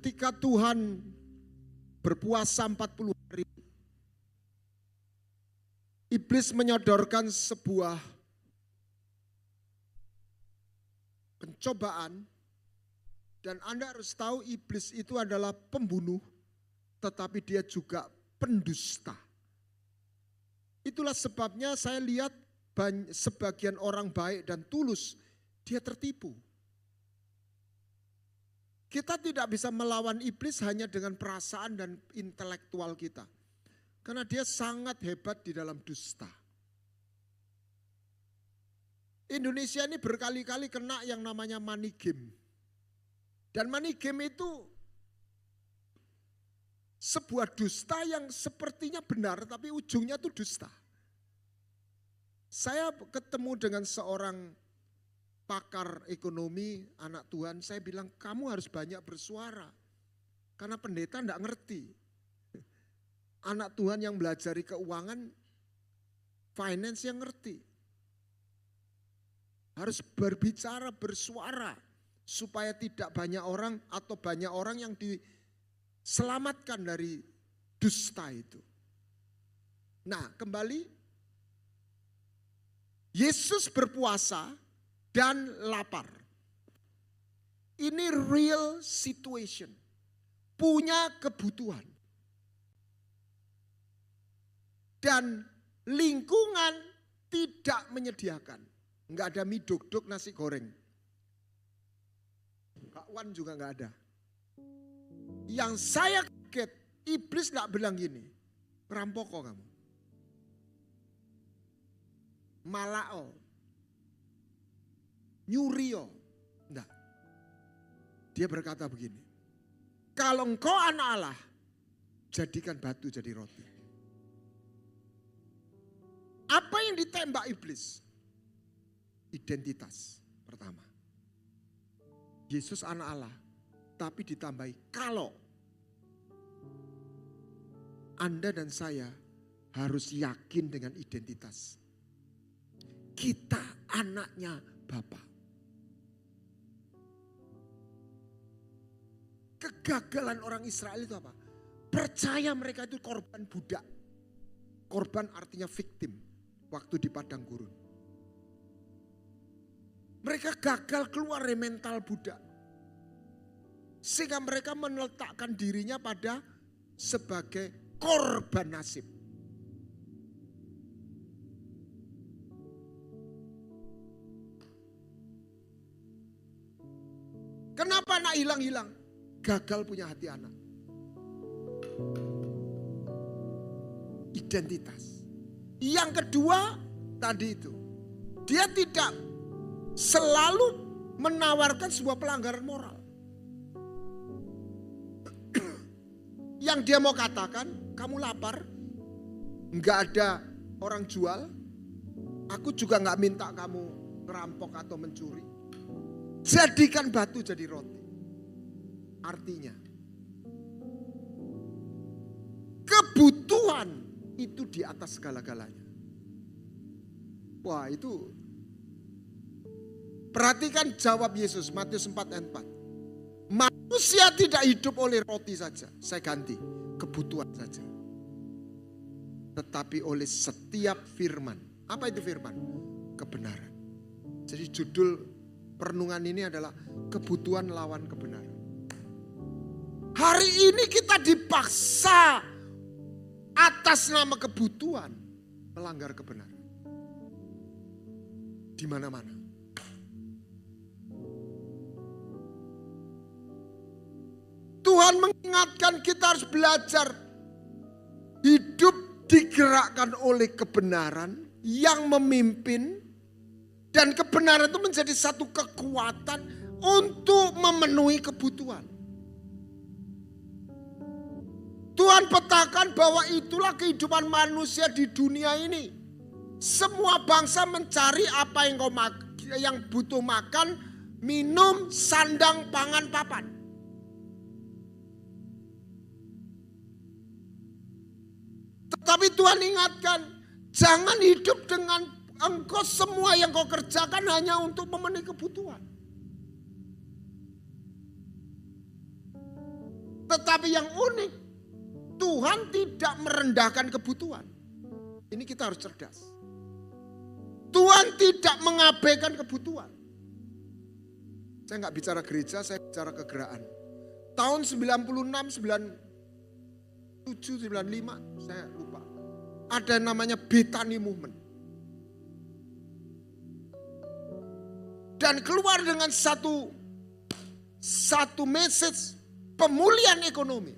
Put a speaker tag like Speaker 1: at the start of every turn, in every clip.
Speaker 1: ketika Tuhan berpuasa 40 hari, iblis menyodorkan sebuah pencobaan, dan Anda harus tahu iblis itu adalah pembunuh, tetapi dia juga pendusta. Itulah sebabnya saya lihat sebagian orang baik dan tulus, dia tertipu. Kita tidak bisa melawan iblis hanya dengan perasaan dan intelektual kita. Karena dia sangat hebat di dalam dusta. Indonesia ini berkali-kali kena yang namanya money game. Dan money game itu sebuah dusta yang sepertinya benar tapi ujungnya itu dusta. Saya ketemu dengan seorang pakar ekonomi, anak Tuhan, saya bilang kamu harus banyak bersuara. Karena pendeta enggak ngerti. Anak Tuhan yang belajar keuangan, finance yang ngerti. Harus berbicara, bersuara. Supaya tidak banyak orang atau banyak orang yang diselamatkan dari dusta itu. Nah, kembali. Yesus berpuasa dan lapar. Ini real situation. Punya kebutuhan. Dan lingkungan tidak menyediakan. Enggak ada mie duk-duk nasi goreng. Bakwan juga enggak ada. Yang saya kaget, iblis enggak bilang gini, perampok kok kamu. Malao. Nyurio. Enggak. Dia berkata begini, kalau engkau anak Allah, jadikan batu jadi roti. Apa yang ditembak iblis? Identitas pertama. Yesus anak Allah, tapi ditambahi kalau. Anda dan saya harus yakin dengan identitas. Kita anaknya Bapa. Kegagalan orang Israel itu apa? Percaya mereka itu korban budak. Korban artinya victim waktu di padang gurun. Mereka gagal keluar dari mental budak. Sehingga mereka meletakkan dirinya pada sebagai korban nasib. Kenapa anak hilang-hilang? Gagal punya hati anak. Identitas. Yang kedua tadi itu. Dia tidak selalu menawarkan sebuah pelanggaran moral. Yang dia mau katakan, kamu lapar, nggak ada orang jual, aku juga nggak minta kamu ngerampok atau mencuri. Jadikan batu jadi roti. Artinya, kebutuhan itu di atas segala-galanya. Wah itu, perhatikan jawab Yesus, Matius 4 ayat 4. Manusia tidak hidup oleh roti saja, saya ganti, kebutuhan saja. Tetapi oleh setiap firman. Apa itu firman? Kebenaran. Jadi judul perenungan ini adalah kebutuhan lawan kebenaran. Hari ini kita dipaksa atas nama kebutuhan melanggar kebenaran. Di mana-mana. Tuhan mengingatkan kita harus belajar hidup digerakkan oleh kebenaran yang memimpin. Dan kebenaran itu menjadi satu kekuatan untuk memenuhi kebutuhan. Tuhan petakan bahwa itulah kehidupan manusia di dunia ini. Semua bangsa mencari apa yang butuh makan, minum, sandang, pangan, papan. Tetapi Tuhan ingatkan, jangan hidup dengan engkau semua yang kau kerjakan hanya untuk memenuhi kebutuhan. Tetapi yang unik, Tuhan tidak merendahkan kebutuhan. Ini kita harus cerdas. Tuhan tidak mengabaikan kebutuhan. Saya nggak bicara gereja, saya bicara kegeraan. Tahun 96, 97, 95, saya lupa. Ada namanya Bethany Movement. Dan keluar dengan satu message pemulihan ekonomi.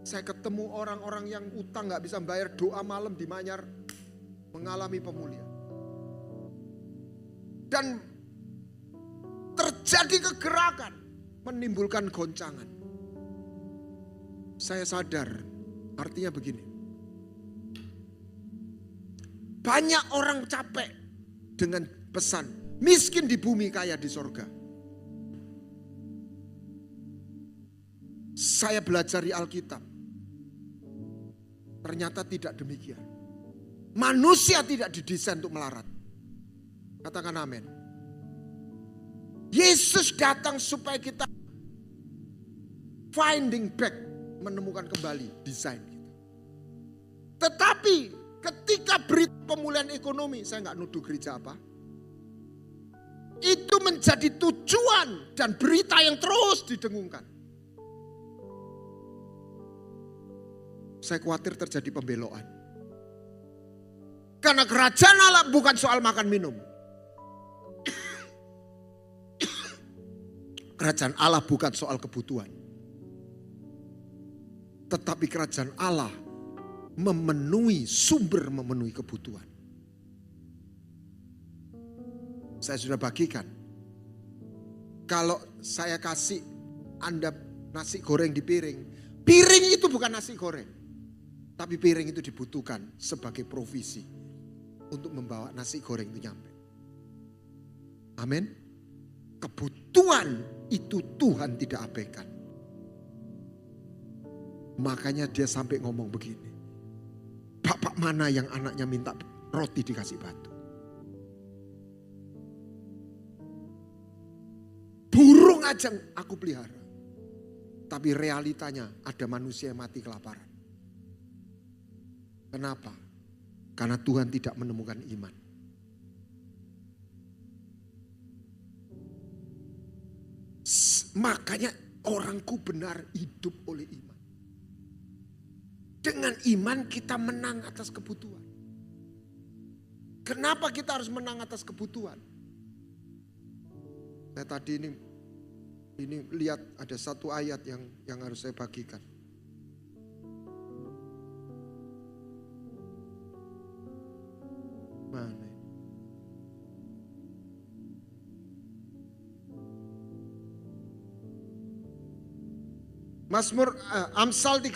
Speaker 1: Saya ketemu orang-orang yang utang gak bisa bayar, doa malam di Manyar, mengalami pemulihan. Dan terjadi kegerakan, menimbulkan goncangan. Saya sadar, artinya begini. Banyak orang capek dengan pesan, miskin di bumi, kaya di sorga. Saya belajar di Alkitab. Ternyata tidak demikian. Manusia tidak didesain untuk melarat. Katakan amin. Yesus datang supaya kita finding back, menemukan kembali desain kita. Tetapi ketika berita pemulihan ekonomi, saya nggak nuduh gereja apa, itu menjadi tujuan dan berita yang terus didengungkan. Saya khawatir terjadi pembeloan. Karena kerajaan Allah bukan soal makan minum. Kerajaan Allah bukan soal kebutuhan. Tetapi kerajaan Allah memenuhi, sumber memenuhi kebutuhan. Saya sudah bagikan. Kalau saya kasih Anda nasi goreng di piring, piring itu bukan nasi goreng. Tapi piring itu dibutuhkan sebagai provisi untuk membawa nasi goreng itu nyampe. Amin. Kebutuhan itu Tuhan tidak abaikan. Makanya dia sampai ngomong begini. Bapak mana yang anaknya minta roti dikasih batu? Burung aja aku pelihara. Tapi realitanya ada manusia yang mati kelaparan. Kenapa? Karena Tuhan tidak menemukan iman. Makanya orangku benar hidup oleh iman. Dengan iman kita menang atas kebutuhan. Kenapa kita harus menang atas kebutuhan? Saya tadi ini lihat ada satu ayat yang harus saya bagikan. Mana? Mazmur Amsal 30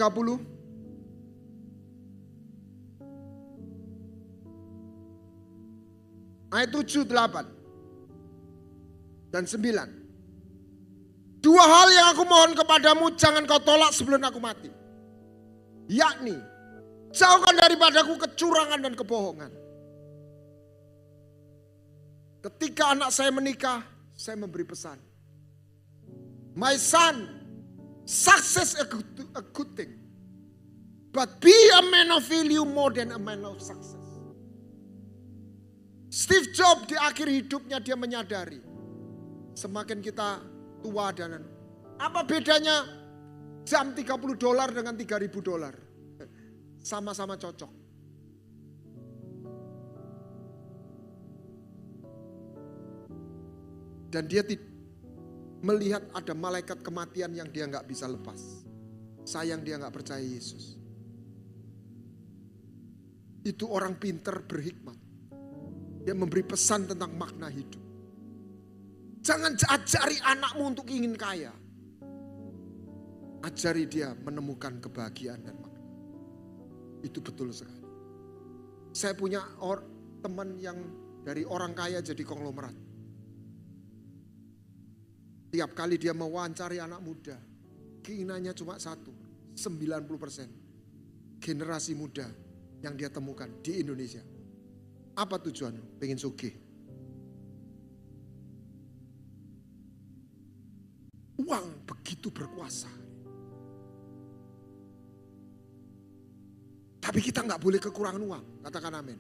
Speaker 1: ayat 7, 8 dan 9. Dua hal yang aku mohon kepadamu jangan kau tolak sebelum aku mati. Yakni jauhkan daripadaku kecurangan dan kebohongan. Ketika anak saya menikah, saya memberi pesan. My son, success a good thing. But be a man of value more than a man of success. Steve Jobs di akhir hidupnya dia menyadari. Semakin kita tua dan apa bedanya jam $30 dengan $3.000? Sama-sama cocok. Dan dia melihat ada malaikat kematian yang dia gak bisa lepas. Sayang dia gak percaya Yesus. Itu orang pinter berhikmat. Dia memberi pesan tentang makna hidup. Jangan ajari anakmu untuk ingin kaya. Ajari dia menemukan kebahagiaan dan makna. Itu betul sekali. Saya punya teman yang dari orang kaya jadi konglomerat. Tiap kali dia mewawancari anak muda, keinginannya cuma satu, 90% generasi muda yang dia temukan di Indonesia. Apa tujuanmu? Pengen sugih. Uang begitu berkuasa. Tapi kita nggak boleh kekurangan uang, katakan amin.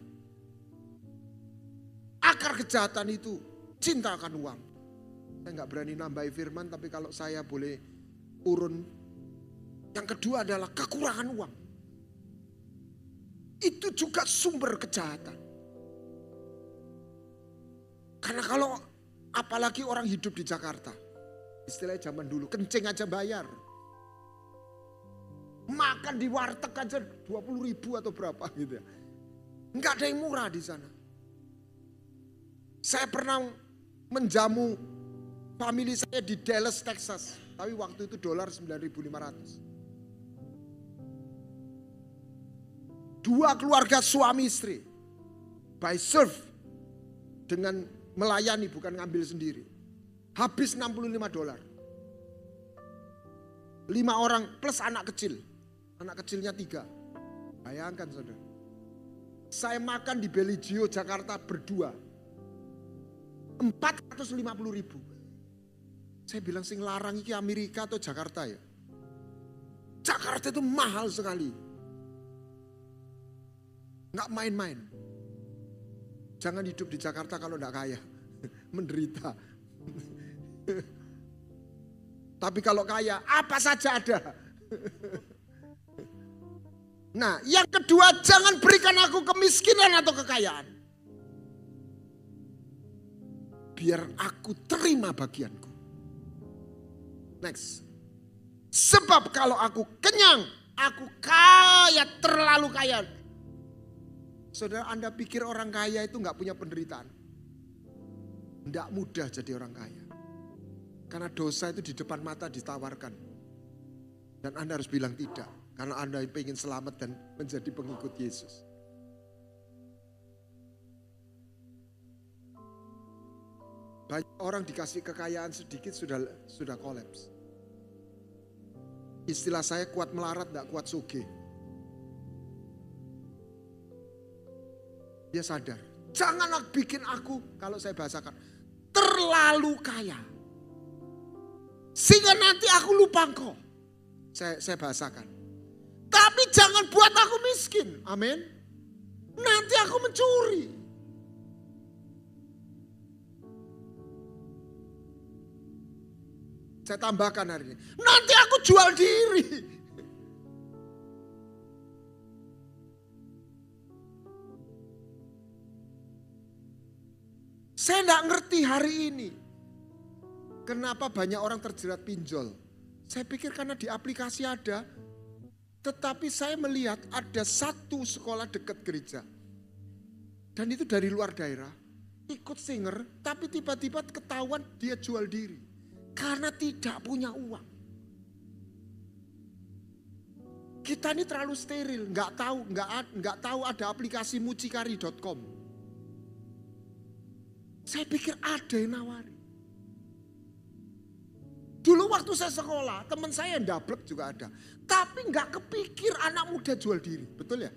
Speaker 1: Akar kejahatan itu cinta akan uang. Saya nggak berani nambahi firman, tapi kalau saya boleh urun. Yang kedua adalah kekurangan uang. Itu juga sumber kejahatan. Karena kalau apalagi orang hidup di Jakarta, istilahnya zaman dulu, kencing aja bayar. Makan di warteg aja 20.000 atau berapa gitu ya. Enggak ada yang murah di sana. Saya pernah menjamu family saya di Dallas, Texas. Tapi waktu itu dolar 9.500. Dua keluarga suami istri. By serve. Dengan melayani bukan ngambil sendiri. Habis $65. 5 orang plus anak kecil. Anak kecilnya 3. Bayangkan saudara. Saya makan di Beligio, Jakarta berdua. 450.000. Saya bilang sing larang iki Amerika atau Jakarta ya. Jakarta itu mahal sekali. Nggak main-main. Jangan hidup di Jakarta kalau nggak kaya. Menderita. Tapi kalau kaya, apa saja ada. Nah, yang kedua, jangan berikan aku kemiskinan atau kekayaan. Biar aku terima bagianku. Next. Sebab kalau aku kenyang, aku kaya, terlalu kaya. Saudara, Anda pikir orang kaya itu gak punya penderitaan? Tidak mudah jadi orang kaya. Karena dosa itu di depan mata ditawarkan. Dan Anda harus bilang tidak. Karena Anda ingin selamat dan menjadi pengikut Yesus. Banyak orang dikasih kekayaan sedikit sudah kolaps. Istilah saya kuat melarat, tidak kuat sugih. Dia sadar. Janganlah bikin aku, kalau saya bahasakan, terlalu kaya. Sehingga nanti aku lupa engkau. Saya bahasakan. Tapi jangan buat aku miskin. Amin. Nanti aku mencuri. Saya tambahkan hari ini. Nanti aku jual diri. Saya tidak ngerti hari ini. Kenapa banyak orang terjerat pinjol. Saya pikir karena di aplikasi ada. Tetapi saya melihat ada satu sekolah dekat gereja. Dan itu dari luar daerah. Ikut singer, tapi tiba-tiba ketahuan dia jual diri. Karena tidak punya uang. Kita ini terlalu steril, nggak tahu ada aplikasi mucikari.com. Saya pikir ada yang nawari. Dulu waktu saya sekolah, teman saya yang dablek juga ada. Tapi nggak kepikir anak muda jual diri, betul ya?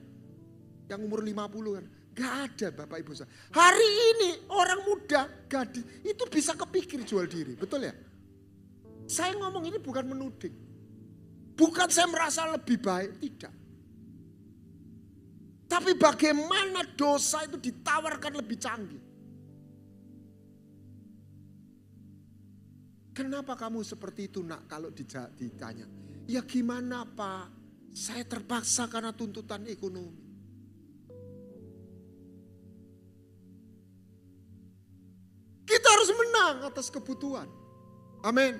Speaker 1: Yang umur 50 kan, nggak ada Bapak Ibu saya. Hari ini orang muda, gadis, itu bisa kepikir jual diri, betul ya? Saya ngomong ini bukan menuding. Bukan saya merasa lebih baik, tidak. Tapi bagaimana dosa itu ditawarkan lebih canggih. Kenapa kamu seperti itu nak kalau ditanya? Ya gimana Pak, saya terpaksa karena tuntutan ekonomi. Kita harus menang atas kebutuhan. Amin.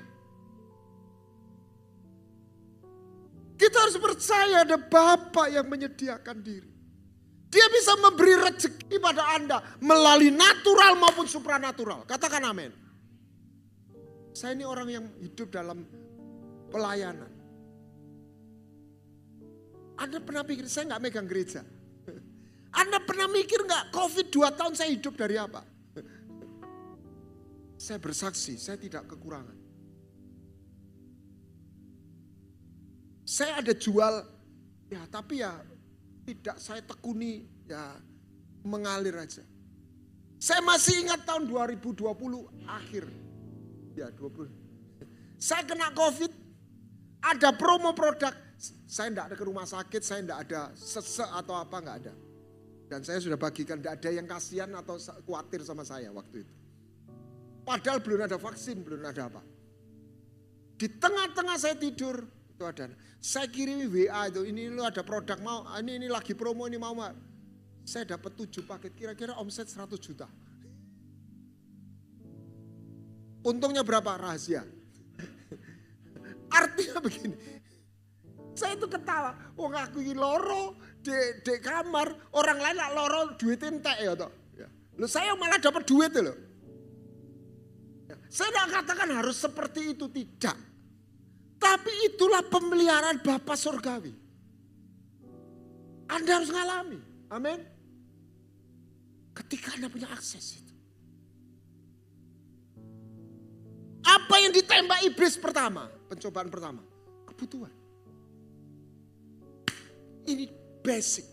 Speaker 1: Kita harus percaya ada Bapa yang menyediakan diri. Dia bisa memberi rezeki pada Anda melalui natural maupun supranatural. Katakan amin. Saya ini orang yang hidup dalam pelayanan. Anda pernah pikir saya nggak megang gereja? Anda pernah mikir nggak COVID 2 tahun saya hidup dari apa? Saya bersaksi, saya tidak kekurangan. Saya ada jual, ya tapi ya tidak saya tekuni, ya mengalir aja. Saya masih ingat tahun 2020 akhir. Ya 20. Saya kena COVID, ada promo produk. Saya tidak ada ke rumah sakit, saya tidak ada sesek atau apa, nggak ada. Dan saya sudah bagikan, tidak ada yang kasihan atau khawatir sama saya waktu itu. Padahal belum ada vaksin, belum ada apa. Di tengah-tengah saya tidur, itu ada. Saya kirimi WA itu, ini lo ada produk mau, ini lagi promo, ini mau. Saya dapat 7 paket, kira-kira omset 100 juta. Untungnya berapa? Rahasia. Artinya begini, saya itu ketawa, wong aku ini loro di kamar, orang lain lah loro duit entek ya toh. Loh saya malah dapat duit loh. Saya tidak katakan harus seperti itu, tidak. Tapi itulah pemeliharaan Bapa Surgawi. Anda harus ngalami, amin. Ketika Anda punya akses itu. Apa yang ditembak iblis pertama? Pencobaan pertama, kebutuhan. Ini basic.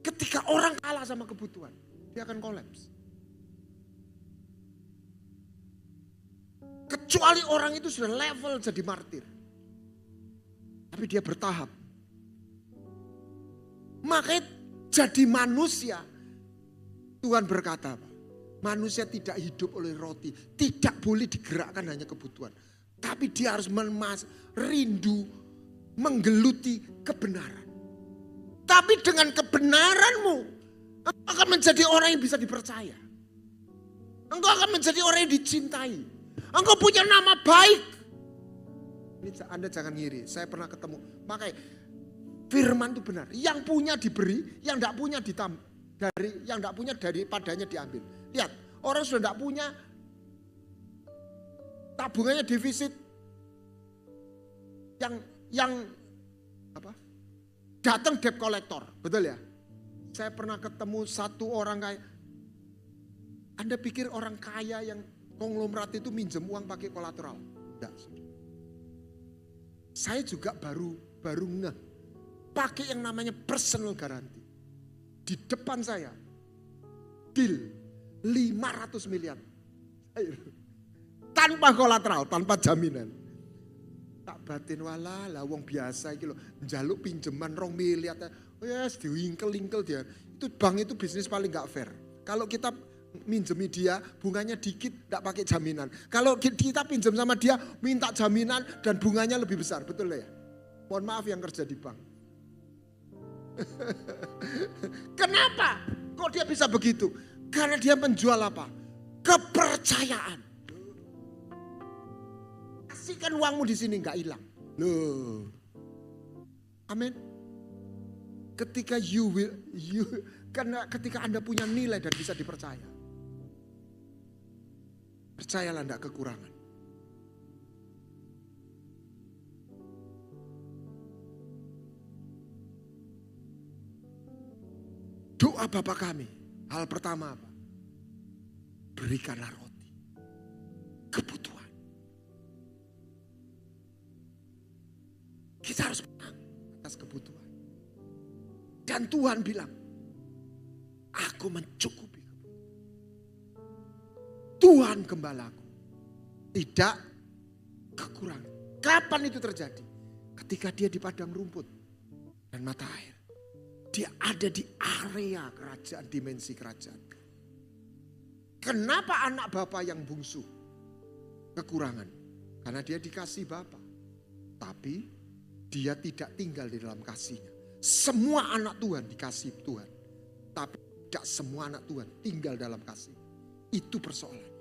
Speaker 1: Ketika orang kalah sama kebutuhan, dia akan kolaps. Kecuali orang itu sudah level jadi martir. Tapi dia bertahap. Makanya jadi manusia, Tuhan berkata, manusia tidak hidup oleh roti, tidak boleh digerakkan hanya kebutuhan. Tapi dia harus rindu, menggeluti kebenaran. Tapi dengan kebenaranmu, engkau akan menjadi orang yang bisa dipercaya. Engkau akan menjadi orang yang dicintai. Engkau punya nama baik. Ini Anda jangan ngiri, saya pernah ketemu. Makanya firman itu benar. Yang punya diberi, yang tidak punya yang tidak punya daripadanya diambil. Lihat, orang sudah tidak punya, tabungannya defisit, yang apa? Datang debt collector, betul ya? Saya pernah ketemu satu orang kaya. Anda pikir orang kaya yang konglomerat itu minjem uang pakai kolateral? Tidak. Saya juga baru ngeh, pakai yang namanya personal guarantee. Di depan saya, deal 500 miliar. Tanpa kolateral, tanpa jaminan. Tak batin walah, wong biasa iki lho, njaluk pinjaman 2 miliar. Yes, diwingkel-wingkel dia. Itu bank itu bisnis paling gak fair. Kalau kita minjemi dia, bunganya dikit, gak pakai jaminan. Kalau kita pinjam sama dia, minta jaminan dan bunganya lebih besar. Betul ya? Mohon maaf yang kerja di bank. Kenapa? Kok dia bisa begitu? Karena dia menjual apa? Kepercayaan. Kasihkan uangmu di sini nggak hilang. Loh. Amin. Ketika karena ketika Anda punya nilai dan bisa dipercaya. Percayalah enggak kekurangan. Doa Bapa kami, hal pertama apa? Berikanlah roti. Kebutuhan. Kita harus menang atas kebutuhan. Dan Tuhan bilang, aku mencukupi. Tuhan gembalaku. Tidak kekurangan. Kapan itu terjadi? Ketika dia di padang rumput dan mata air. Dia ada di area kerajaan, dimensi kerajaan. Kenapa anak Bapa yang bungsu kekurangan? Karena dia dikasih Bapa. Tapi dia tidak tinggal di dalam kasihnya. Semua anak Tuhan dikasih Tuhan. Tapi tidak semua anak Tuhan tinggal dalam kasih. Itu persoalannya.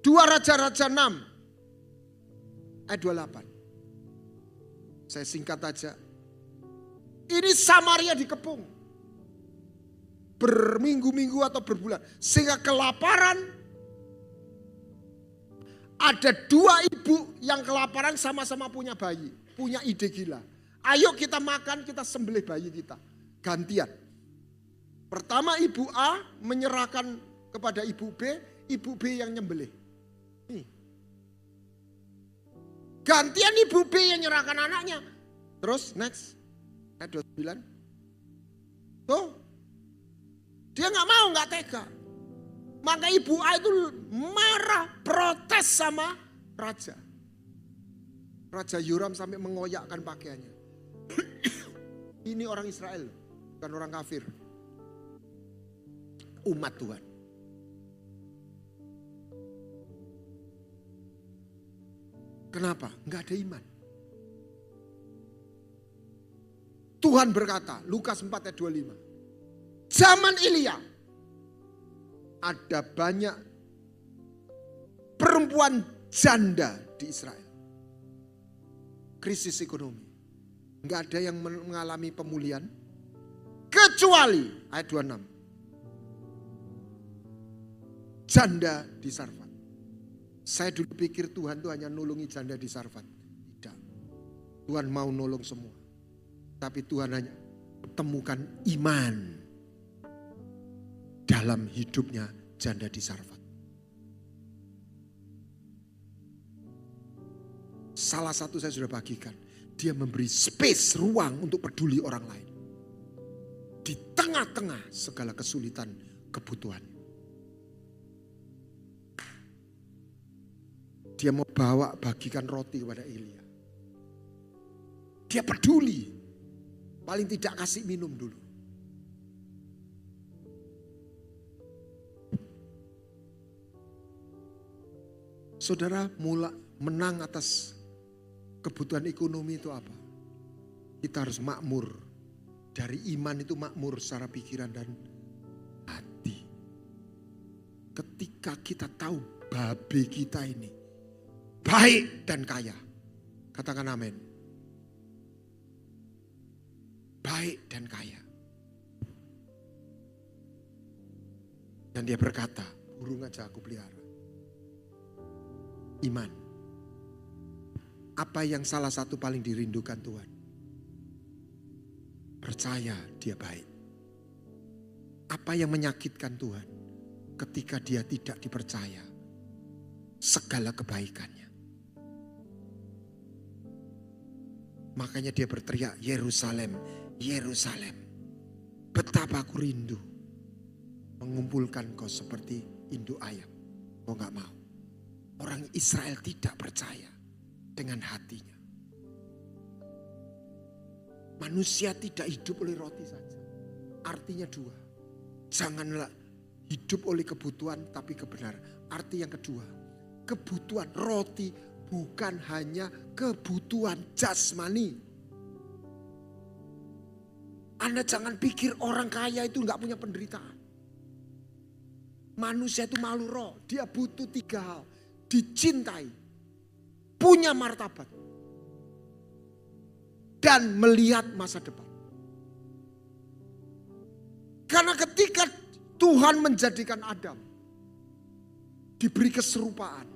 Speaker 1: 2 Raja-Raja 6 ayat 28. Saya singkat aja. Ini Samaria dikepung. Berminggu-minggu atau berbulan. Sehingga kelaparan. Ada 2 ibu yang kelaparan sama-sama punya bayi. Punya ide gila. Ayo kita makan, kita sembelih bayi kita. Gantian. Pertama ibu A menyerahkan kepada ibu B. Ibu B yang nyembelih. Nih. Gantian ibu B yang menyerahkan anaknya. Terus next. Ayat 29. Tuh. Dia gak mau, gak tega. Maka ibu A itu marah. protes sama raja. Raja Yoram sampai mengoyakkan pakaiannya. Ini orang Israel, bukan orang kafir. Umat Tuhan. Kenapa? Enggak ada iman. Tuhan berkata, Lukas 4 ayat 25. Zaman Elia, ada banyak perempuan janda di Israel. Krisis ekonomi. Enggak ada yang mengalami pemulihan. Kecuali ayat 26. Janda di Sarfat. Saya dulu pikir Tuhan itu hanya nolongi janda di Sarfat. Tidak. Tuhan mau nolong semua. Tapi Tuhan hanya temukan iman dalam hidupnya janda di Sarfat. Salah satu saya sudah bagikan. Dia memberi space, ruang untuk peduli orang lain. Di tengah-tengah segala kesulitan kebutuhan. Dia mau bagikan roti kepada Elia. Dia peduli. Paling tidak kasih minum dulu. Saudara menang atas kebutuhan ekonomi itu apa? Kita harus makmur. Dari iman itu makmur secara pikiran dan hati. Ketika kita tahu babe kita ini baik dan kaya. Katakan amin. Baik dan kaya. Dan dia berkata, burung aja aku pelihara. Iman. Apa yang salah satu paling dirindukan Tuhan? Percaya dia baik. Apa yang menyakitkan Tuhan? Ketika dia tidak dipercaya segala kebaikannya. Makanya dia berteriak, Yerusalem, Yerusalem. Betapa aku rindu mengumpulkan kau seperti induk ayam. Kau gak mau. Orang Israel tidak percaya dengan hatinya. Manusia tidak hidup oleh roti saja. Artinya dua. Janganlah hidup oleh kebutuhan tapi kebenaran. Arti yang kedua. Kebutuhan roti bukan hanya kebutuhan jasmani. Anda jangan pikir orang kaya itu gak punya penderitaan. Manusia itu malu roh. Dia butuh 3 hal. Dicintai. Punya martabat. Dan melihat masa depan. Karena ketika Tuhan menjadikan Adam. Diberi keserupaan.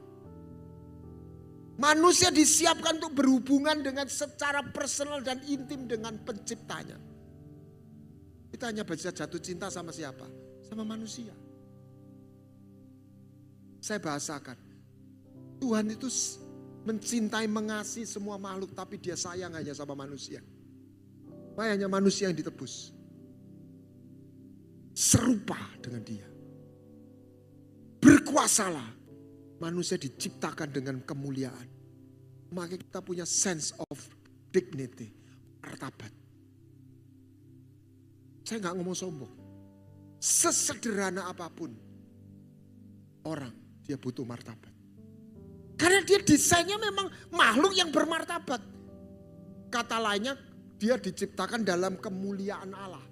Speaker 1: Manusia disiapkan untuk berhubungan dengan secara personal dan intim dengan penciptanya. Kita hanya bisa jatuh cinta sama siapa? Sama manusia. Saya bahasakan. Tuhan itu mencintai, mengasihi semua makhluk. Tapi dia sayang hanya sama manusia. Hanya manusia yang ditebus. Serupa dengan dia. Berkuasalah. Manusia diciptakan dengan kemuliaan. Maka kita punya sense of dignity. Martabat. Saya gak ngomong sombong. Sesederhana apapun. Orang dia butuh martabat. Karena dia desainnya memang makhluk yang bermartabat. Kata lainnya dia diciptakan dalam kemuliaan Allah.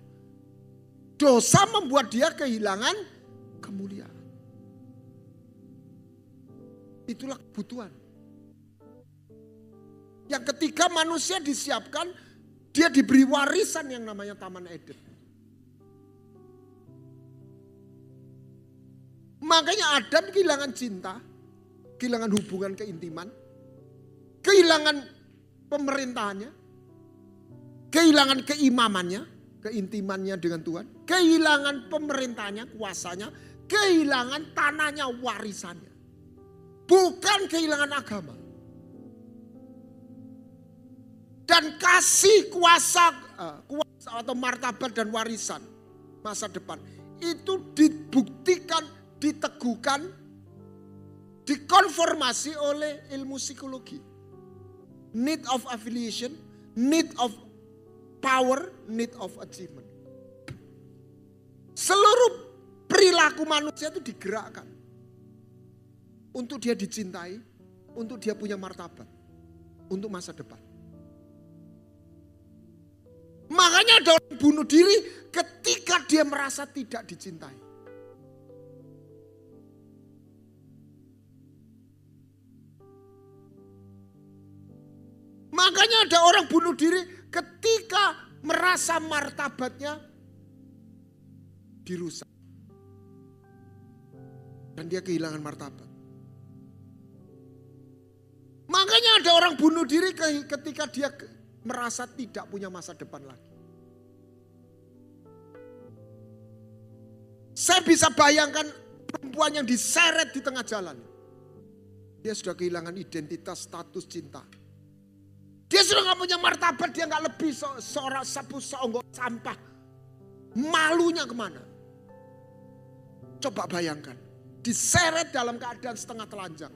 Speaker 1: Dosa membuat dia kehilangan kemuliaan. Itulah kebutuhan. Yang ketika manusia disiapkan, dia diberi warisan yang namanya Taman Eden. Makanya Adam kehilangan cinta, kehilangan hubungan keintiman, kehilangan pemerintahannya, kehilangan keimamannya, keintimannya dengan Tuhan, kehilangan pemerintahannya, kuasanya, kehilangan tanahnya, warisannya. Bukan kehilangan agama. Dan kasih kuasa atau martabat dan warisan masa depan. Itu dibuktikan, diteguhkan, dikonformasi oleh ilmu psikologi. Need of affiliation, need of power, need of achievement. Seluruh perilaku manusia itu digerakkan untuk dia dicintai, untuk dia punya martabat, untuk masa depan. Makanya ada orang bunuh diri ketika dia merasa tidak dicintai. Makanya ada orang bunuh diri ketika merasa martabatnya dirusak. Dan dia kehilangan martabat. Makanya ada orang bunuh diri ketika dia merasa tidak punya masa depan lagi. Saya bisa bayangkan perempuan yang diseret di tengah jalan. Dia sudah kehilangan identitas, status cinta. Dia sudah gak punya martabat, dia gak lebih seorang seonggok sampah. Malunya kemana? Coba bayangkan, diseret dalam keadaan setengah telanjang.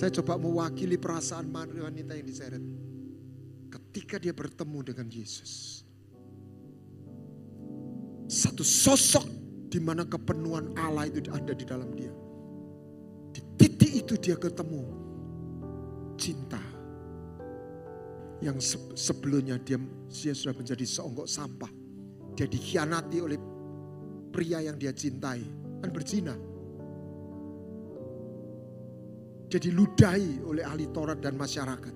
Speaker 1: Saya coba mewakili perasaan wanita yang diseret. Ketika dia bertemu dengan Yesus. Satu sosok di mana kepenuhan Allah itu ada di dalam dia. Di titik itu dia ketemu cinta. Yang sebelumnya dia sudah menjadi seonggok sampah. Dia dikhianati oleh pria yang dia cintai. Kan berzina. Dia diludahi oleh ahli Taurat dan masyarakat.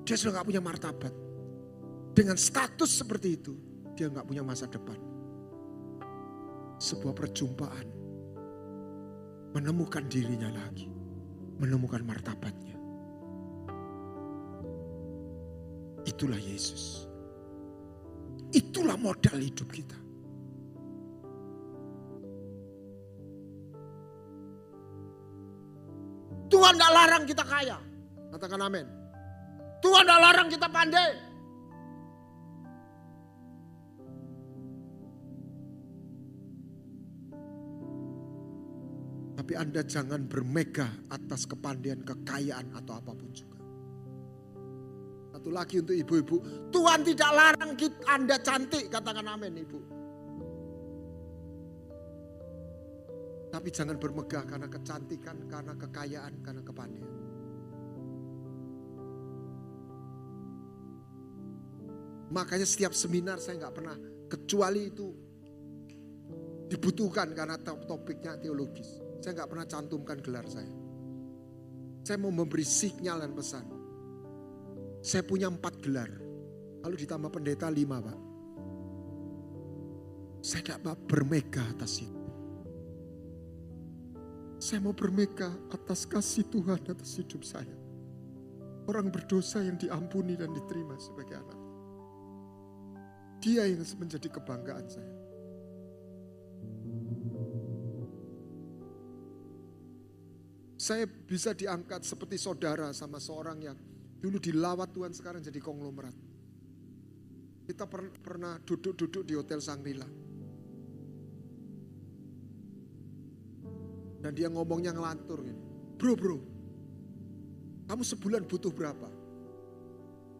Speaker 1: Dia sudah gak punya martabat. Dengan status seperti itu, dia gak punya masa depan. Sebuah perjumpaan. Menemukan dirinya lagi. Menemukan martabatnya. Itulah Yesus. Itulah modal hidup kita. Tuhan tidak larang kita kaya. Katakan amin. Tuhan tidak larang kita pandai. Tapi Anda jangan bermegah atas kepandaian, kekayaan atau apapun juga. Satu lagi untuk ibu-ibu. Tuhan tidak larang Anda cantik. Katakan amin ibu. Tapi jangan bermegah karena kecantikan, karena kekayaan, karena kepandaian. Makanya setiap seminar saya nggak pernah, kecuali itu dibutuhkan karena topiknya teologis. Saya nggak pernah cantumkan gelar saya. Saya mau memberi sinyal dan pesan. Saya punya 4 gelar. Lalu ditambah pendeta 5 Pak. Saya tidak mau bermegah atas itu. Saya mau bermegah atas kasih Tuhan atas hidup saya. Orang berdosa yang diampuni dan diterima sebagai anak. Dia yang menjadi kebanggaan saya. Saya bisa diangkat seperti saudara sama seorang yang dulu dilawat Tuhan sekarang jadi konglomerat. Kita pernah duduk-duduk di Hotel Shangri-La. Dan dia ngomongnya ngelantur gini. Bro, kamu sebulan butuh berapa?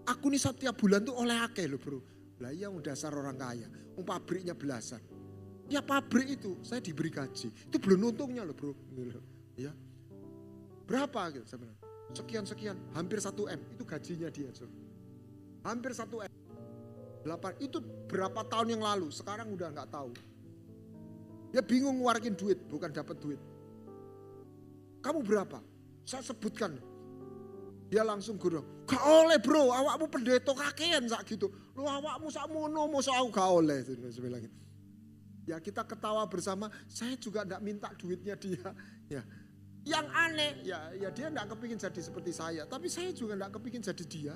Speaker 1: Aku nih setiap bulan tuh oleh akeh loh bro. Lah iya dasar orang kaya. Pabriknya belasan. Ya pabrik itu saya diberi gaji. Itu belum untungnya loh bro. Ya. Berapa gitu? Sekian, hampir 1 M. Itu gajinya dia. Hampir 1 M. 8, itu berapa tahun yang lalu. Sekarang udah gak tahu. Dia bingung ngeluarin duit, bukan dapat duit. Kamu berapa? Saya sebutkan. Dia langsung gurau. Gak oleh bro, awakmu pendeta kakean sak gitu. Lu awakmu sak mono, masa aku gak oleh. Ya kita ketawa bersama, saya juga gak minta duitnya dia. Ya. Yang aneh, ya dia gak kepingin jadi seperti saya. Tapi saya juga gak kepingin jadi dia.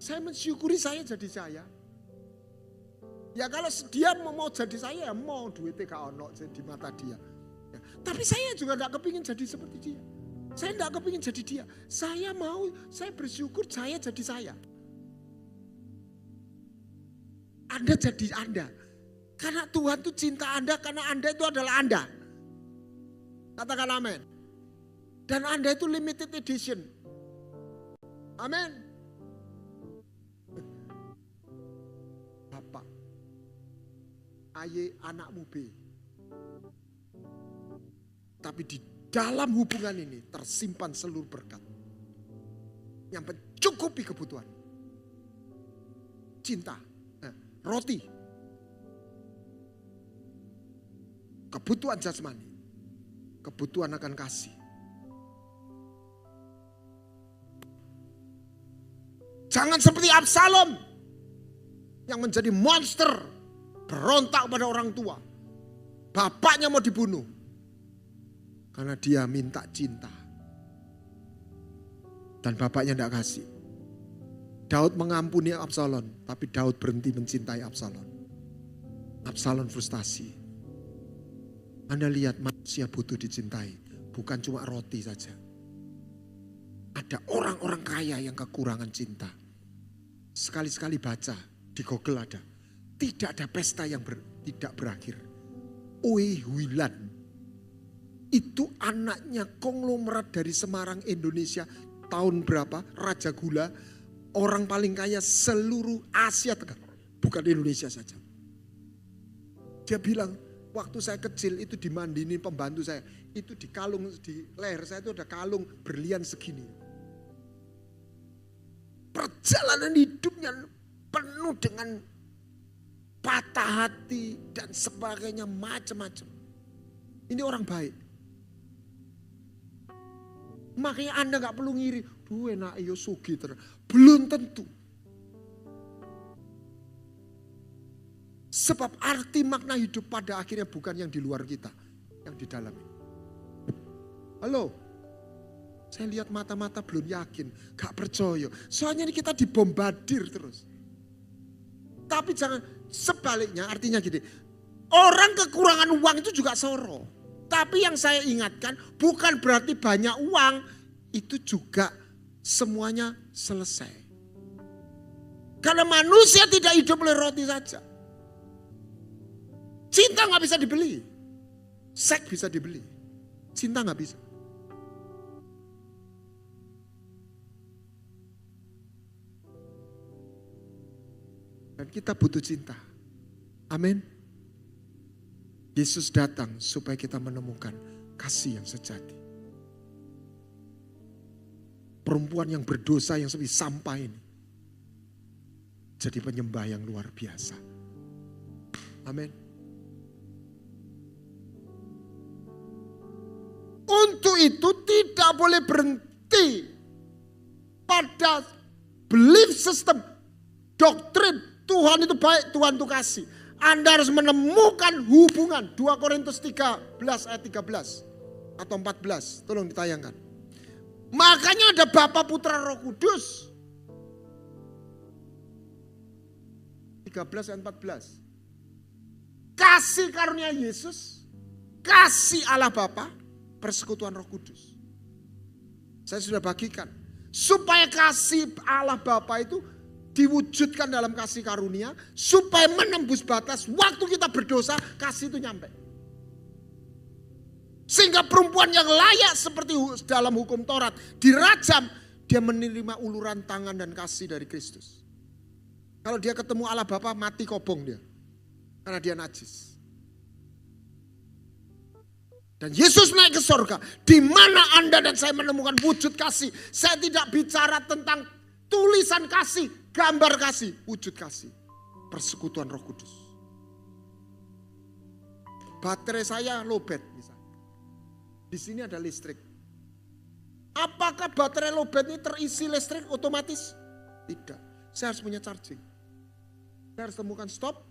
Speaker 1: Saya mensyukuri saya jadi saya. Ya kalau dia mau jadi saya, mau duitnya gak ono di mata dia. Ya. Tapi saya juga gak kepingin jadi seperti dia. Saya gak kepingin jadi dia. Saya bersyukur saya jadi saya. Anda jadi Anda. Karena Tuhan itu cinta Anda, karena Anda itu adalah Anda. Katakan amin. Dan Anda itu limited edition. Amin. Bapak, aye anakmu B. Tapi di dalam hubungan ini tersimpan seluruh berkat yang mencukupi kebutuhan. Cinta, roti, kebutuhan jasmani, kebutuhan akan kasih. Jangan seperti Absalom yang menjadi monster, berontak pada orang tua. Bapaknya mau dibunuh karena dia minta cinta. Dan bapaknya tidak kasih. Daud mengampuni Absalom, tapi Daud berhenti mencintai Absalom. Absalom frustasi. Anda lihat manusia butuh dicintai, bukan cuma roti saja. Ada orang-orang kaya yang kekurangan cinta. Sekali-sekali baca, di Google ada. Tidak ada pesta yang tidak berakhir. Oi Huilan. Itu anaknya konglomerat dari Semarang, Indonesia. Tahun berapa? Raja Gula. Orang paling kaya seluruh Asia Tenggara. Bukan Indonesia saja. Dia bilang, waktu saya kecil itu dimandinin pembantu saya. Itu di kalung, di leher saya itu ada kalung berlian segini. Perjalanan hidupnya penuh dengan patah hati dan sebagainya, macam-macam. Ini orang baik. Makanya Anda gak perlu ngiri. Duh enak iyo sugi terus. Belum tentu. Sebab arti makna hidup pada akhirnya bukan yang di luar kita. Yang di dalam. Halo. Saya lihat mata-mata belum yakin. Gak percaya. Soalnya ini kita dibombardir terus. Tapi jangan sebaliknya, artinya gini. Orang kekurangan uang itu juga soro. Tapi yang saya ingatkan bukan berarti banyak uang. Itu juga semuanya selesai. Karena manusia tidak hidup oleh roti saja. Cinta gak bisa dibeli. Seks bisa dibeli. Cinta gak bisa. Dan kita butuh cinta. Amin. Yesus datang supaya kita menemukan kasih yang sejati. Perempuan yang berdosa yang seperti sampah ini. Jadi penyembah yang luar biasa. Amin. Untuk itu tidak boleh berhenti pada belief system, doktrin. Tuhan itu baik, Tuhan itu kasih. Anda harus menemukan hubungan. 2 Korintus 13 ayat 13 atau 14. Tolong ditayangkan. Makanya ada Bapa, Putra, Roh Kudus. 13 ayat 14. Kasih karunia Yesus, kasih Allah Bapa, persekutuan Roh Kudus. Saya sudah bagikan. Supaya kasih Allah Bapa itu diwujudkan dalam kasih karunia, supaya menembus batas waktu kita berdosa, kasih itu nyampe. Sehingga perempuan yang layak seperti dalam hukum Taurat dirajam, dia menerima uluran tangan dan kasih dari Kristus. Kalau dia ketemu Allah Bapa, mati kobong dia. Karena dia najis. Dan Yesus naik ke surga, di mana Anda dan saya menemukan wujud kasih. Saya tidak bicara tentang tulisan kasih, gambar kasih, wujud kasih. Persekutuan Roh Kudus. Baterai saya lowbat misalnya. Di sini ada listrik. Apakah baterai lowbat ini terisi listrik otomatis? Tidak. Saya harus punya charging. Saya harus temukan stop.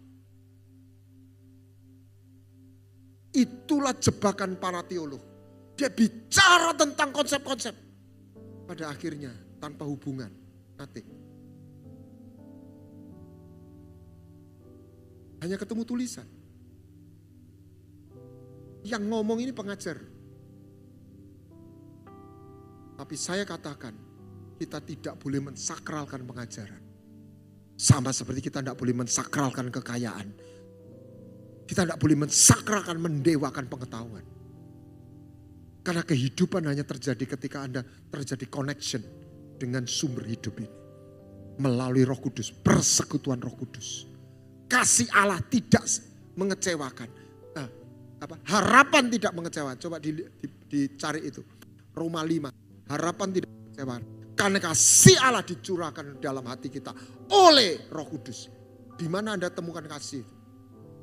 Speaker 1: Itulah jebakan para teolog. Dia bicara tentang konsep-konsep. Pada akhirnya tanpa hubungan. Nothing. Hanya ketemu tulisan. Yang ngomong ini pengajar. Tapi saya katakan, kita tidak boleh mensakralkan pengajaran. Sama seperti kita tidak boleh mensakralkan kekayaan. Kita tidak boleh mensakrakan, mendewakan pengetahuan. Karena kehidupan hanya terjadi ketika Anda terjadi connection dengan sumber hidup ini. Melalui Roh Kudus, persekutuan Roh Kudus. Kasih Allah tidak mengecewakan. Harapan tidak mengecewakan. Coba dicari itu. Roma 5. Harapan tidak mengecewakan. Karena kasih Allah dicurahkan dalam hati kita oleh Roh Kudus. Di mana Anda temukan kasih?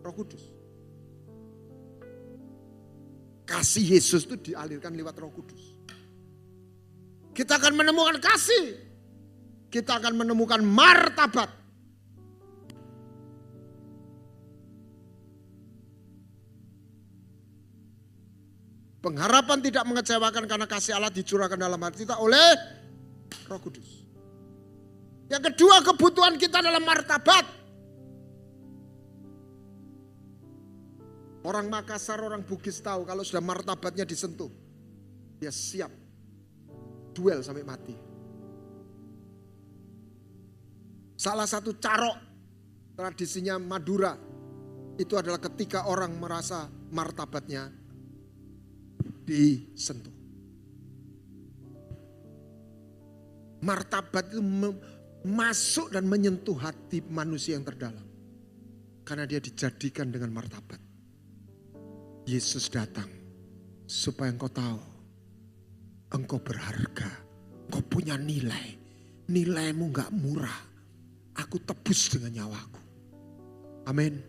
Speaker 1: Roh Kudus. Kasih Yesus itu dialirkan lewat Roh Kudus. Kita akan menemukan kasih. Kita akan menemukan martabat. Pengharapan tidak mengecewakan karena kasih Allah dicurahkan dalam hati kita oleh Roh Kudus. Yang kedua, kebutuhan kita dalam martabat. Orang Makassar, orang Bugis tahu kalau sudah martabatnya disentuh, dia siap duel sampai mati. Salah satu carok tradisinya Madura itu adalah ketika orang merasa martabatnya disentuh. Martabat itu masuk dan menyentuh hati manusia yang terdalam. Karena dia dijadikan dengan martabat. Yesus datang supaya engkau tahu engkau berharga, engkau punya nilai. Nilaimu gak murah. Aku tebus dengan nyawaku. Amin.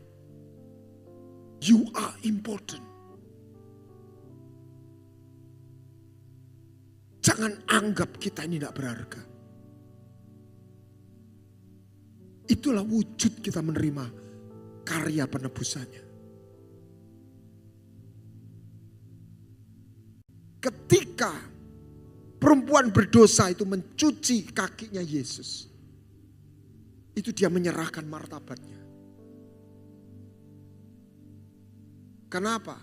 Speaker 1: You are important. Jangan anggap kita ini tidak berharga. Itulah wujud kita menerima karya penebusannya. Ketika perempuan berdosa itu mencuci kakinya Yesus, itu dia menyerahkan martabatnya. Kenapa?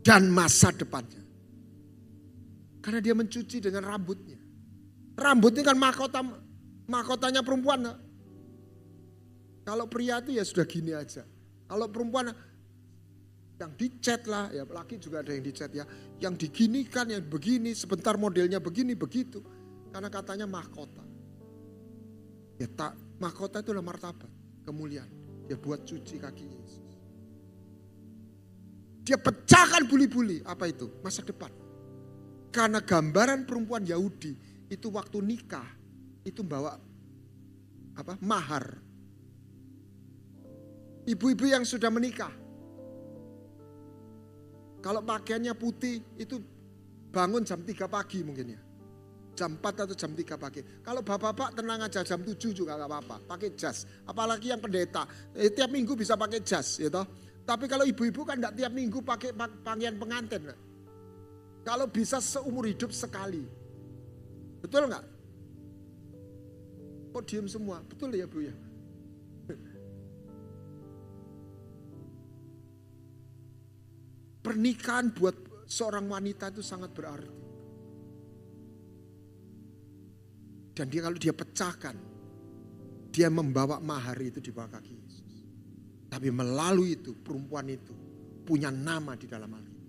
Speaker 1: Dan masa depannya. Karena dia mencuci dengan rambutnya. Rambutnya kan mahkotanya perempuan. Kalau pria itu ya sudah gini aja. Kalau perempuan yang dicat lah, ya laki juga ada yang dicat ya. Yang diginikan, yang begini, sebentar modelnya begini, begitu. Karena katanya mahkota. Ya tak, mahkota itu adalah martabat, kemuliaan. Dia buat cuci kaki Yesus. Dia pecahkan buli-buli, apa itu? Masa depan. Karena gambaran perempuan Yahudi itu waktu nikah itu bawa apa? Mahar. Ibu-ibu yang sudah menikah, kalau pakaiannya putih itu bangun jam 3 pagi mungkin ya. Jam 4 atau jam 3 pagi. Kalau bapak-bapak tenang aja jam 7 juga gak apa-apa. Pakai jas. Apalagi yang pendeta. Tiap minggu bisa pakai jas. Ya toh. Tapi kalau ibu-ibu kan gak tiap minggu pakai pakaian pengantin. Kalau bisa seumur hidup sekali. Betul gak? Kok diem semua? Betul ya Bu ya? Pernikahan buat seorang wanita itu sangat berarti. Dan dia kalau dia pecahkan, dia membawa mahar itu di bawah kaki Yesus. Tapi melalui itu, perempuan itu punya nama di dalam Alkitab.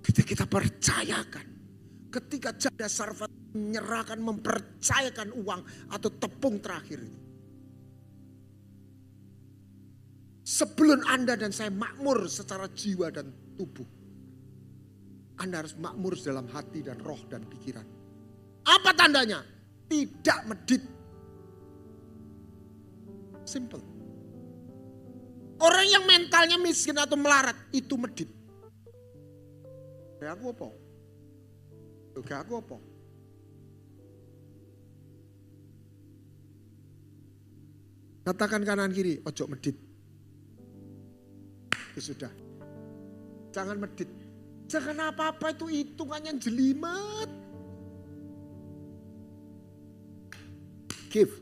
Speaker 1: Ketika kita percayakan, ketika janda Sarfat menyerahkan, mempercayakan uang atau tepung terakhir itu. Sebelum Anda dan saya makmur secara jiwa dan tubuh, Anda harus makmur dalam hati dan roh dan pikiran. Apa tandanya? Tidak medit. Simple. Orang yang mentalnya miskin atau melarat itu medit. Kayak aku apa? Kayak aku apa? Katakan kanan kiri, ojo medit. Itu sudah. Jangan medit. Jangan apa-apa itu hitungannya jelimet. Give.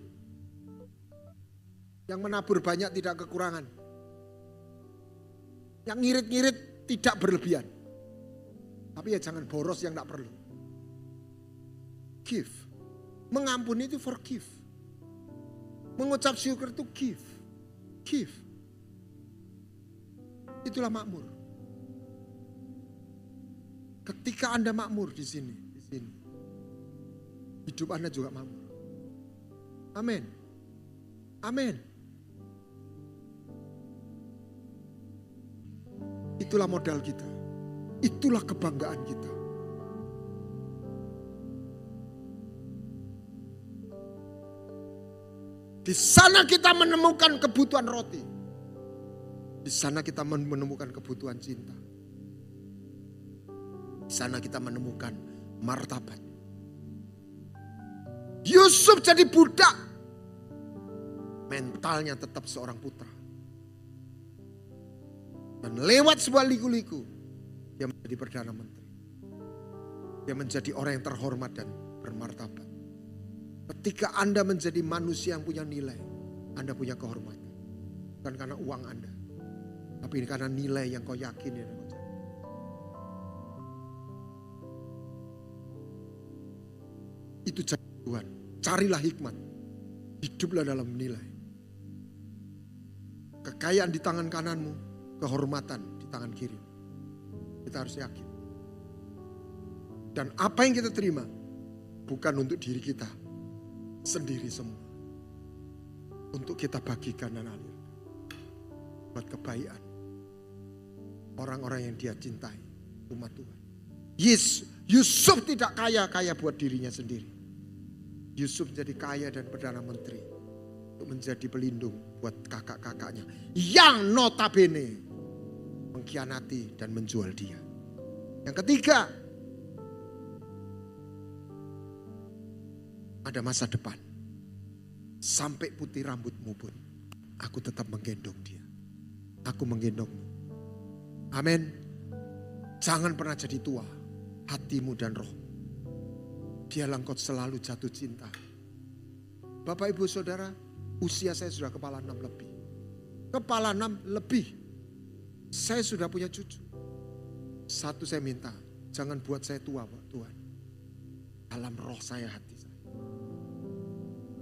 Speaker 1: Yang menabur banyak tidak kekurangan. Yang ngirit-ngirit tidak berlebihan. Tapi ya jangan boros yang tidak perlu. Give. Mengampuni itu forgive. Mengucap syukur itu give. Give. Itulah makmur. Ketika Anda makmur di sini, hidup Anda juga makmur. Amin. Amin. Itulah modal kita. Itulah kebanggaan kita. Di sana kita menemukan kebutuhan roti. Di sana kita menemukan kebutuhan cinta. Di sana kita menemukan martabat. Yusuf jadi budak. Mentalnya tetap seorang putra. Dan lewat sebuah liku-liku, dia menjadi Perdana Menteri. Dia menjadi orang yang terhormat dan bermartabat. Ketika Anda menjadi manusia yang punya nilai, Anda punya kehormatan. Bukan karena uang Anda, tapi karena nilai yang kau yakini dan kau cari. Itu cari Tuhan. Carilah hikmat. Hiduplah dalam nilai. Kekayaan di tangan kananmu, kehormatan di tangan kiri. Kita harus yakin. Dan apa yang kita terima bukan untuk diri kita sendiri semua. Untuk kita bagikan dan alirkan. Buat kebaikan orang-orang yang dia cintai, umat Tuhan. Yusuf tidak kaya buat dirinya sendiri. Yusuf menjadi kaya dan Perdana Menteri untuk menjadi pelindung buat kakak-kakaknya yang notabene mengkhianati dan menjual dia. Yang ketiga, ada masa depan. Sampai putih rambutmu pun aku tetap menggendong dia. Aku menggendongmu. Amin. Jangan pernah jadi tua hatimu dan roh. Biarlah engkau selalu jatuh cinta. Bapak ibu saudara, usia saya sudah kepala 6 lebih. Kepala 6 lebih. Saya sudah punya cucu. Satu saya minta, jangan buat saya tua Tuhan. Dalam roh saya, hati saya.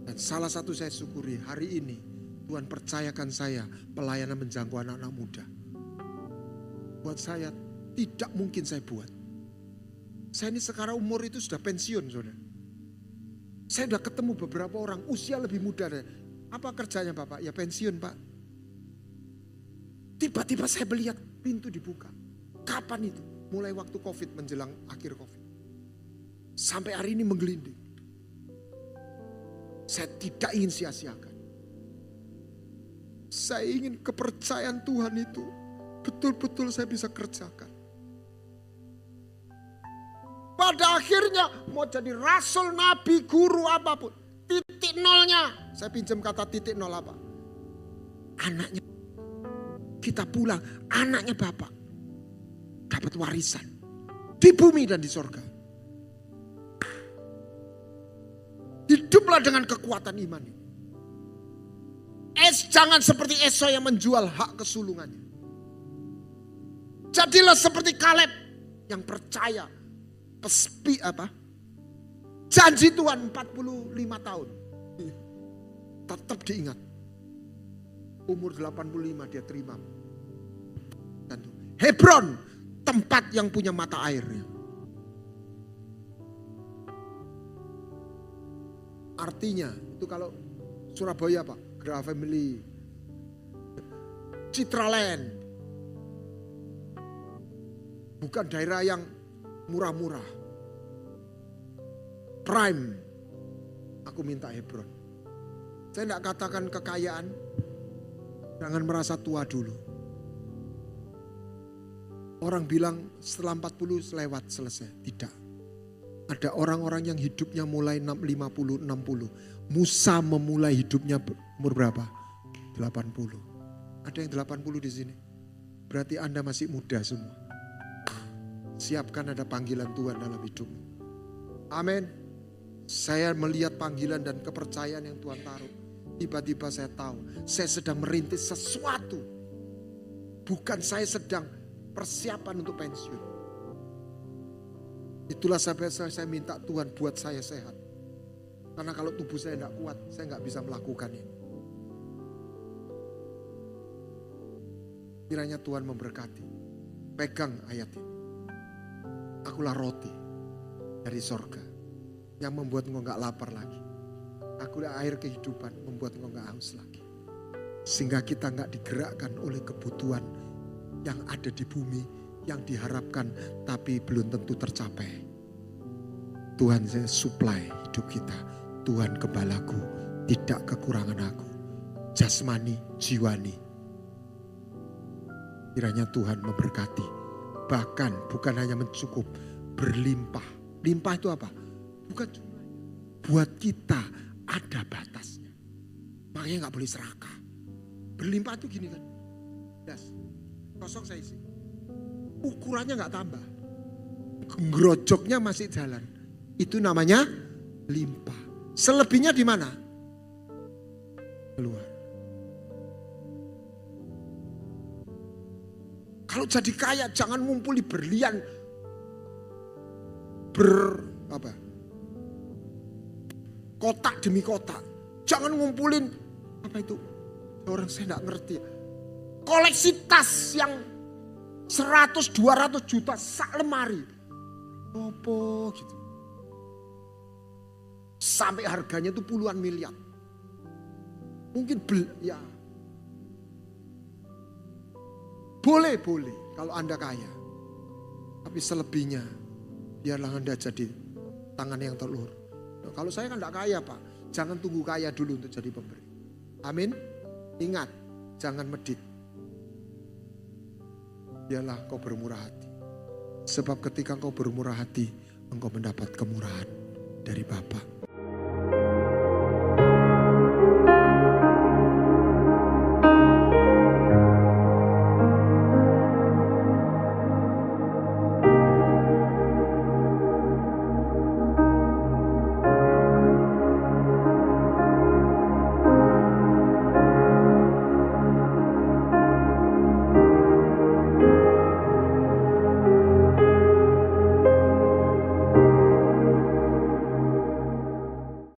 Speaker 1: Dan salah satu saya syukuri hari ini Tuhan percayakan saya pelayanan menjangkau anak-anak muda. Buat saya tidak mungkin saya buat. Saya ini sekarang umur itu sudah pensiun, saudara. Saya sudah ketemu beberapa orang usia lebih muda. Apa kerjanya Bapak? Ya pensiun Pak. Tiba-tiba saya melihat pintu dibuka. Kapan itu? Mulai waktu COVID menjelang akhir COVID. Sampai hari ini menggelinding. Saya tidak ingin sia-siakan. Saya ingin kepercayaan Tuhan itu betul-betul saya bisa kerjakan. Pada akhirnya mau jadi rasul, nabi, guru apapun. Titik nolnya, saya pinjam kata titik nol apa? Anaknya, kita pulang, anaknya Bapak dapat warisan di bumi dan di sorga. Hiduplah dengan kekuatan iman ini. Jangan seperti Esau yang menjual hak kesulungannya. Jadilah seperti Kaleb yang percaya janji Tuhan 45 tahun. Tetap diingat. Umur 85 dia terima. Dan Hebron, tempat yang punya mata airnya. Artinya itu kalau Surabaya Pak, Graha Family, Citraland. Bukan daerah yang murah-murah. Prime. Aku minta Hebron. Saya tidak katakan kekayaan. Jangan merasa tua dulu. Orang bilang setelah 40 lewat selesai. Tidak. Ada orang-orang yang hidupnya mulai 50, 60. Musa memulai hidupnya umur berapa? 80. Ada yang 80 di sini. Berarti Anda masih muda semua. Siapkan ada panggilan Tuhan dalam hidupmu. Amin. Saya melihat panggilan dan kepercayaan yang Tuhan taruh. Tiba-tiba saya tahu, saya sedang merintis sesuatu. Bukan saya sedang persiapan untuk pensiun. Itulah sampai saya minta Tuhan buat saya sehat. Karena kalau tubuh saya tidak kuat, saya nggak bisa melakukan ini. Kiranya Tuhan memberkati. Pegang ayat ini. Akulah roti dari sorga yang membuat engkau gak lapar lagi. Akulah air kehidupan membuat engkau gak haus lagi. Sehingga kita gak digerakkan oleh kebutuhan yang ada di bumi, yang diharapkan tapi belum tentu tercapai. Tuhan saya supply hidup kita. Tuhan gembalaku, tidak kekurangan aku. Jasmani, jiwani. Kiranya Tuhan memberkati. Bahkan bukan hanya mencukup, berlimpah. Limpah itu apa? Bukan jumlahnya. Buat kita ada batasnya. Makanya gak boleh serakah. Berlimpah itu gini kan. Das, kosong saya isi. Ukurannya gak tambah. Gerojoknya masih jalan. Itu namanya limpah. Selebihnya di mana? Keluar. Kalau jadi kaya jangan ngumpuli berlian. Kotak demi kotak. Jangan ngumpulin apa itu? Orang saya enggak ngerti. Koleksi tas yang 100-200 juta sak lemari. Apa gitu. Sampai harganya itu puluhan miliar. Mungkin ya. Boleh kalau Anda kaya. Tapi selebihnya biarlah Anda jadi tangan yang terulur. Nah, kalau saya kan enggak kaya Pak. Jangan tunggu kaya dulu untuk jadi pemberi. Amin. Ingat, jangan medit. Biarlah kau bermurah hati. Sebab ketika kau bermurah hati, engkau mendapat kemurahan dari Bapa.